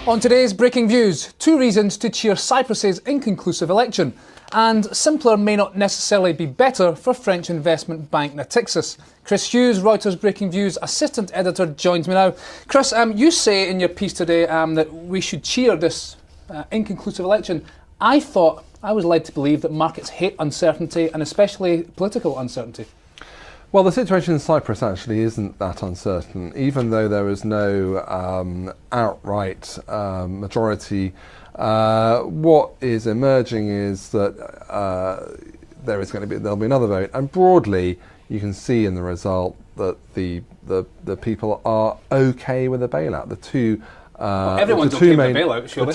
On today's Breaking Views, 2 reasons to cheer Cyprus's inconclusive election, and simpler may not necessarily be better for French investment bank Natixis. Chris Hughes, Reuters Breaking Views assistant editor, joins me now. Chris, you say in your piece today that we should cheer this inconclusive election. I was led to believe that markets hate uncertainty, and especially political uncertainty. Well, the situation in Cyprus actually isn't that uncertain, even though there is no outright majority. What is emerging is that there'll be another vote, and broadly you can see in the result that the people are okay with the bailout. Everyone's okay with the bailout, surely.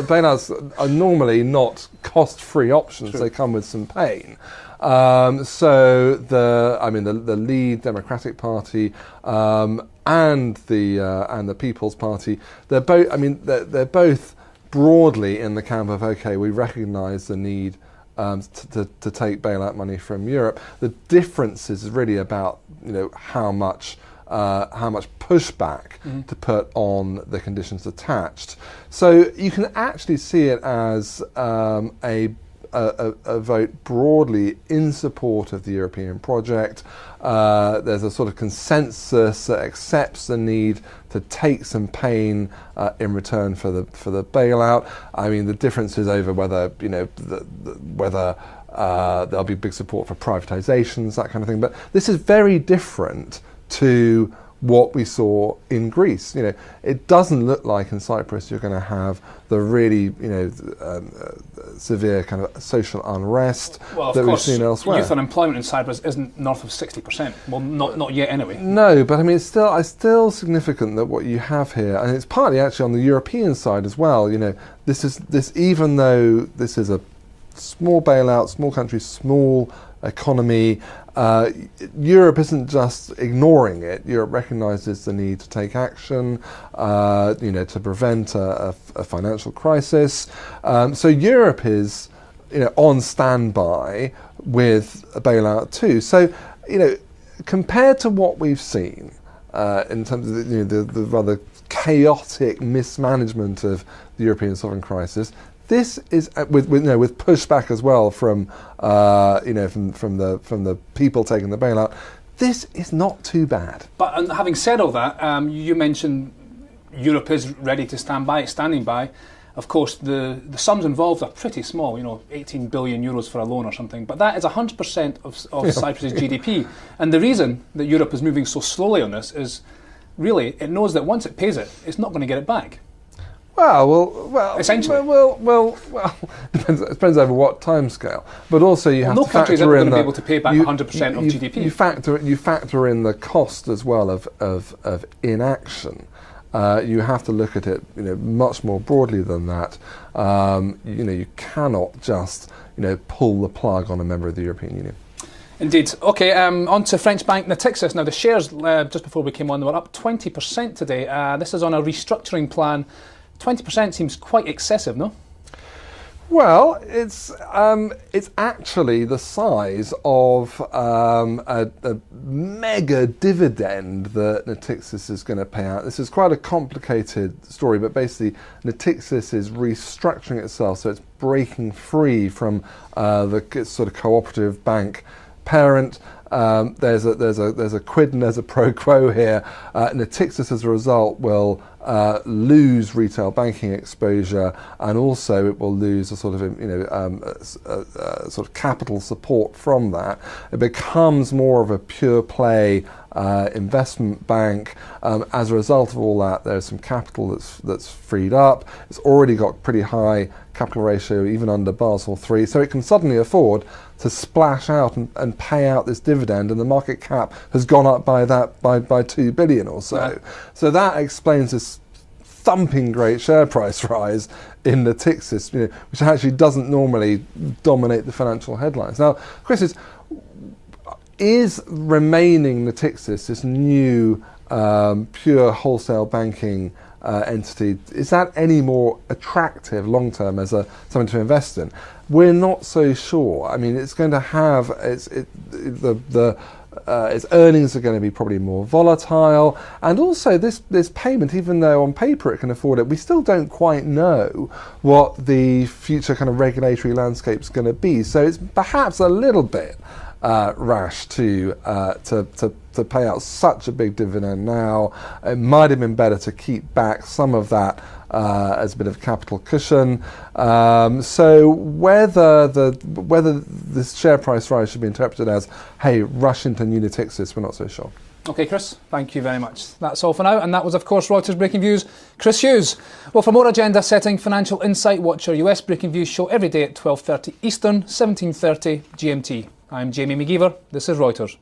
Bailouts are normally not cost-free options. True. They come with some pain. So the lead Democratic Party and the People's Party, they're both broadly in the camp of okay, we recognise the need to take bailout money from Europe. The difference is really about how much pushback to put on the conditions attached. So you can actually see it as a vote broadly in support of the European project. There's a sort of consensus that accepts the need to take some pain in return for the bailout. I mean, the difference is over whether there'll be big support for privatizations, that kind of thing. But this is very different to what we saw in Greece. It doesn't look like in Cyprus you're going to have the really, severe kind of social unrest that we've seen elsewhere. Youth unemployment in Cyprus isn't north of 60%. Well, not yet anyway. No, but I mean, it's still significant that what you have here, and it's partly actually on the European side as well. Even though this is a small bailout, small country, small economy, Europe isn't just ignoring it. Europe recognises the need to take action, to prevent a financial crisis. So Europe is, on standby with a bailout too. So, compared to what we've seen in terms of the rather chaotic mismanagement of the European sovereign crisis, this is with pushback as well from the people taking the bailout. This is not too bad. But having said all that, you mentioned Europe is ready to standing by. Of course, the sums involved are pretty small. 18 billion euros for a loan or something. But that is 100% of Cyprus's GDP. And the reason that Europe is moving so slowly on this is really it knows that once it pays it, it's not going to get it back. Well. Essentially. Well. Depends over what timescale. But also you have to factor in no country is ever going to be able to pay back 100% of GDP. You factor in the cost as well of inaction. You have to look at it, much more broadly than that. You cannot just, pull the plug on a member of the European Union. Indeed. Okay, on to French bank Natixis. Now, the shares, just before we came on, they were up 20% today. This is on a restructuring plan. 20% seems quite excessive, no? Well, it's actually the size of a mega dividend that Natixis is going to pay out. This is quite a complicated story, but basically Natixis is restructuring itself, so it's breaking free from the sort of cooperative bank parent. There's a quid and there's a pro quo here. Natixis, as a result, will lose retail banking exposure, and also it will lose a sort of sort of capital support from that. It becomes more of a pure play investment bank. As a result of all that, there's some capital that's freed up. It's already got pretty high capital ratio, even under Basel III, so it can suddenly afford to splash out and pay out this dividend, and the market cap has gone up by 2 billion or so. Yeah. So that explains this thumping great share price rise in Natixis, which actually doesn't normally dominate the financial headlines. Now, Chris, is remaining Natixis, this new pure wholesale banking entity, is that any more attractive long term as something to invest in? We're not so sure. I mean, it's going to have the its earnings are going to be probably more volatile, and also this payment, even though on paper it can afford it, we still don't quite know what the future kind of regulatory landscape is going to be. So it's perhaps a little bit rash to pay out such a big dividend now. It might have been better to keep back some of that as a bit of capital cushion. So whether this share price rise should be interpreted as, hey, rush into Unitixis, we're not so sure. OK, Chris, thank you very much. That's all for now. And that was, of course, Reuters Breaking Views, Chris Hughes. Well, for more agenda-setting financial insight, watch our US Breaking Views show every day at 12:30 Eastern, 17:30 GMT. I'm Jamie McGeever. This is Reuters.